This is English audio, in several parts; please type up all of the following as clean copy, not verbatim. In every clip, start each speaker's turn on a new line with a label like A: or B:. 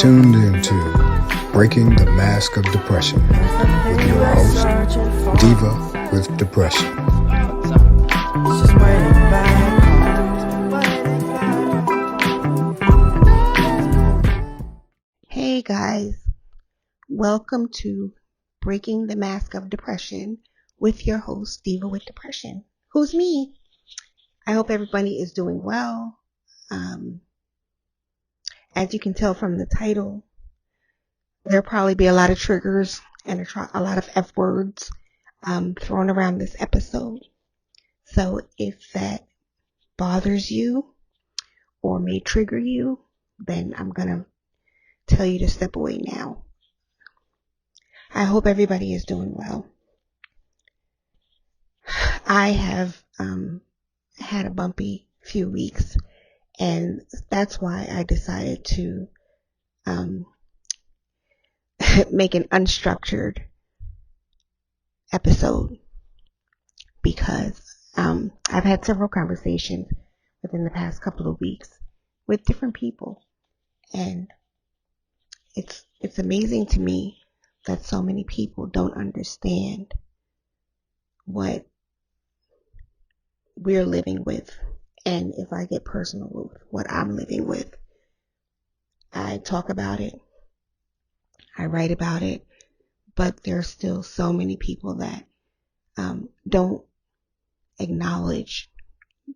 A: tuned into Breaking the Mask of Depression with your host, Diva with Depression.
B: Hey guys, welcome to Breaking the Mask of Depression with your host, Diva with Depression. Who's me? I hope everybody is doing well. As you can tell from the title, there'll probably be a lot of triggers and a lot of F words thrown around this episode. So if that bothers you or may trigger you, then I'm going to tell you to step away now. I hope everybody is doing well. I have had a bumpy few weeks, and that's why I decided to make an unstructured episode, because I've had several conversations within the past couple of weeks with different people, and it's amazing to me that so many people don't understand what we're living with. And if I get personal with what I'm living with, I talk about it, I write about it, but there's still so many people that don't acknowledge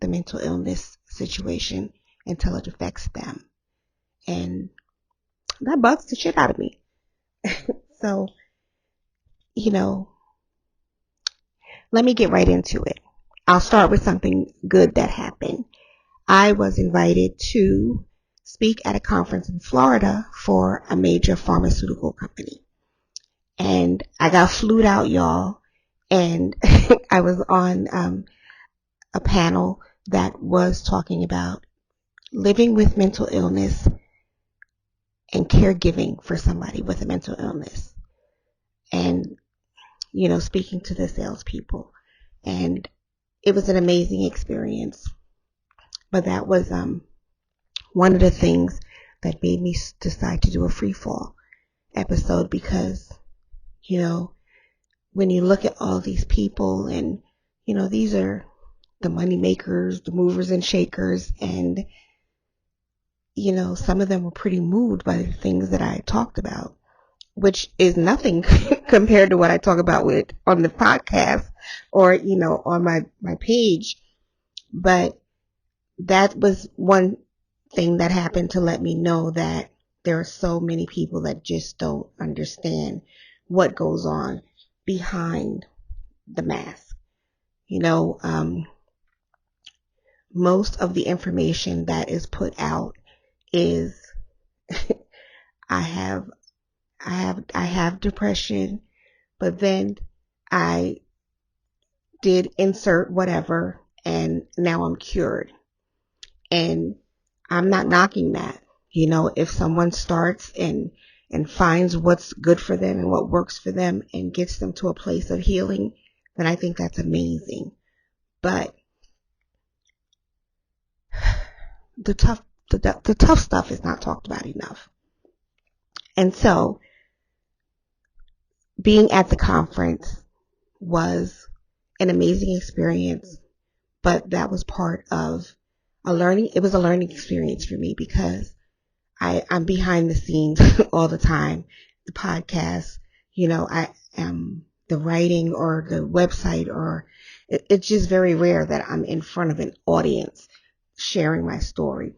B: the mental illness situation until it affects them. And that bugs the shit out of me. So, let me get right into it. I'll start with something good that happened. I was invited to speak at a conference in Florida for a major pharmaceutical company. And I got flued out, y'all. And I was on a panel that was talking about living with mental illness and caregiving for somebody with a mental illness. And, speaking to the salespeople. And it was an amazing experience. But that was one of the things that made me decide to do a free fall episode, because, when you look at all these people and, these are the money makers, the movers and shakers, and, some of them were pretty moved by the things that I talked about, which is nothing compared to what I talk about on the podcast or, on my page. But that was one thing that happened to let me know that there are so many people that just don't understand what goes on behind the mask. Most of the information that is put out is I have depression, but then I did insert whatever and now I'm cured. And I'm not knocking that. If someone starts and finds what's good for them and what works for them and gets them to a place of healing, then I think that's amazing. But the tough stuff is not talked about enough. And so being at the conference was an amazing experience, but that was part of it was a learning experience for me, because I'm behind the scenes all the time. The podcast, I am the writing or the website, or it's just very rare that I'm in front of an audience sharing my story.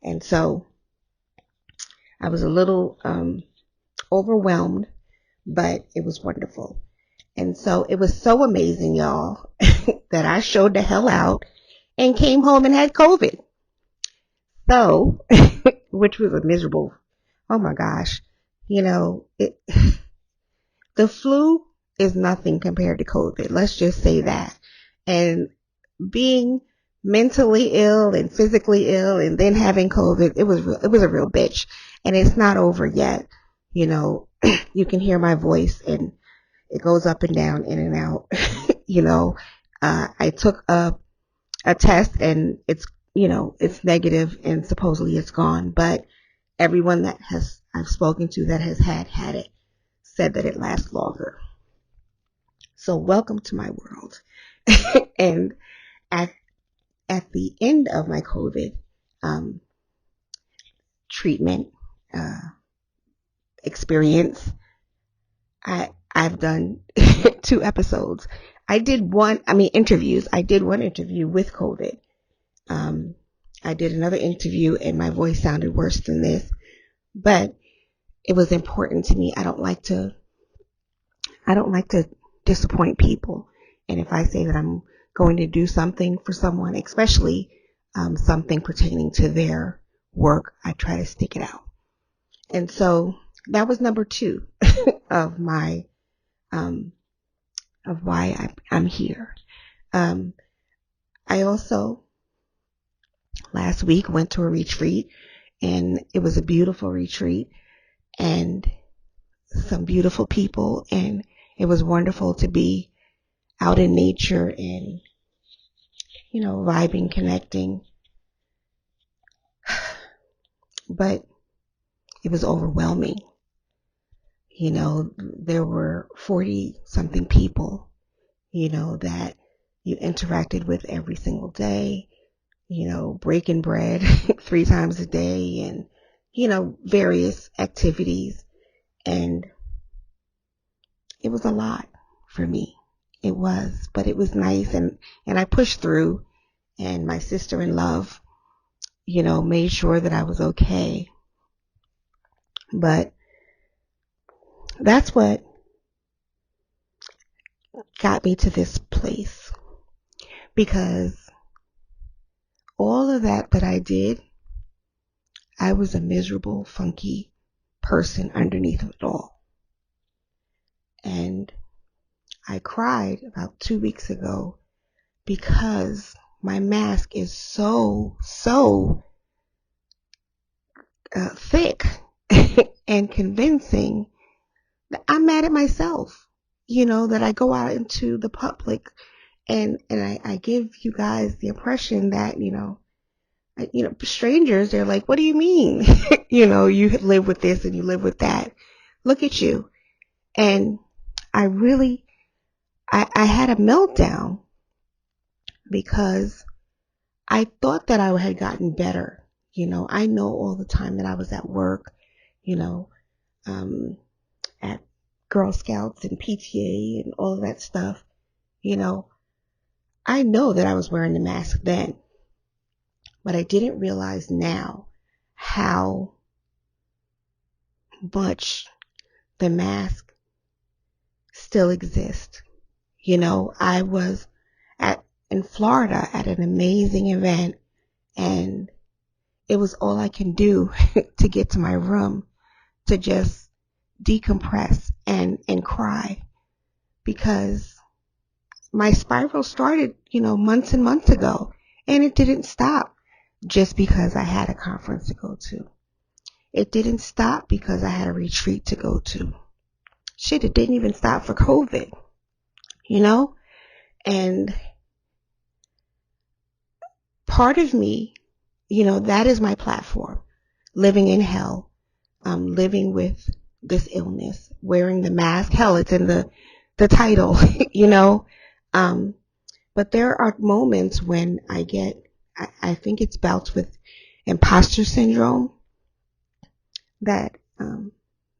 B: And so I was a little overwhelmed, but it was wonderful. And so it was so amazing, y'all, that I showed the hell out and came home and had COVID. So, which was a miserable, oh my gosh, the flu is nothing compared to COVID. Let's just say that. And being mentally ill and physically ill and then having COVID, it was a real bitch. And it's not over yet. You can hear my voice and it goes up and down, in and out. I took a test and it's negative and supposedly it's gone. But everyone that has I've spoken to that has had it said that it lasts longer. So welcome to my world. And at the end of my COVID treatment experience, I've done 2 episodes. Interviews. I did one interview with COVID. I did another interview and my voice sounded worse than this, but it was important to me. I don't like to disappoint people. And if I say that I'm going to do something for someone, especially something pertaining to their work, I try to stick it out. And so that was number 2 of my of why I'm here. I also last week went to a retreat, and it was a beautiful retreat and some beautiful people, and it was wonderful to be out in nature and, vibing, connecting. But it was overwhelming. There were 40 something people, that you interacted with every single day, breaking bread 3 times a day and, various activities. And it was a lot for me. It was, but it was nice. And I pushed through, and my sister in love, made sure that I was okay. But that's what got me to this place, because all of that I did, I was a miserable, funky person underneath it all. And I cried about 2 weeks ago because my mask is so thick and convincing that I'm mad at myself, that I go out into the public and I give you guys the impression that, strangers, they're like, what do you mean? You live with this and you live with that. Look at you. And I had a meltdown because I thought that I had gotten better. I know all the time that I was at work, at Girl Scouts and PTA and all of that stuff. I know that I was wearing the mask then, but I didn't realize now how much the mask still exists. I was in Florida at an amazing event, and it was all I can do to get to my room to just decompress and cry, because my spiral started, months and months ago, and it didn't stop just because I had a conference to go to. It didn't stop because I had a retreat to go to. Shit, it didn't even stop for COVID, and part of me, that is my platform, living in hell, living with this illness, wearing the mask. Hell, it's in the title, but there are moments when I think it's bouts with imposter syndrome, that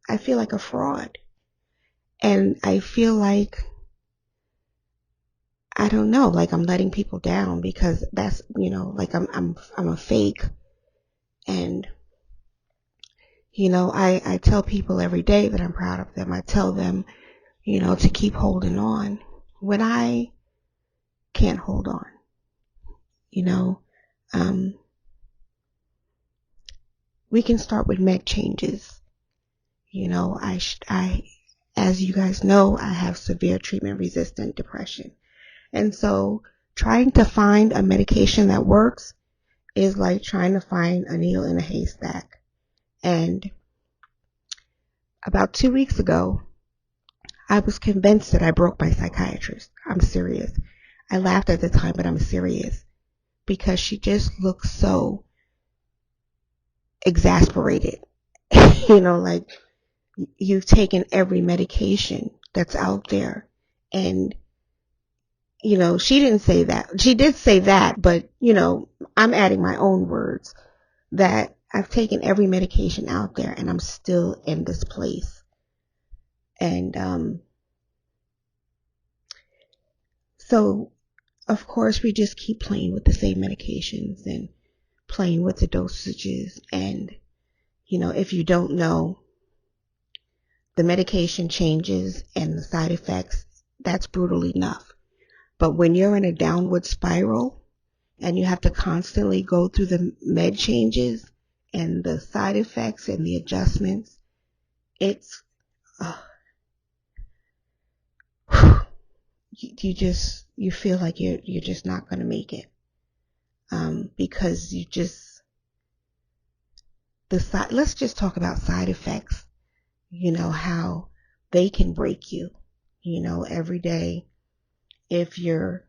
B: I feel like a fraud. And I feel like, I don't know, like I'm letting people down, because that's, like I'm a fake. And, I tell people every day that I'm proud of them. I tell them, to keep holding on when I can't hold on. We can start with med changes. As you guys know, I have severe treatment-resistant depression. And so trying to find a medication that works is like trying to find a needle in a haystack. And about 2 weeks ago, I was convinced that I broke my psychiatrist. I'm serious. I laughed at the time, but I'm serious, because she just looked so exasperated. Like you've taken every medication that's out there. And, she didn't say that. She did say that, but, I'm adding my own words that I've taken every medication out there and I'm still in this place. And, so of course we just keep playing with the same medications and playing with the dosages. And, if you don't know, the medication changes and the side effects, that's brutal enough. But when you're in a downward spiral and you have to constantly go through the med changes and the side effects and the adjustments, it's, you feel like you're just not going to make it. Because let's just talk about side effects, how they can break you, every day. If you're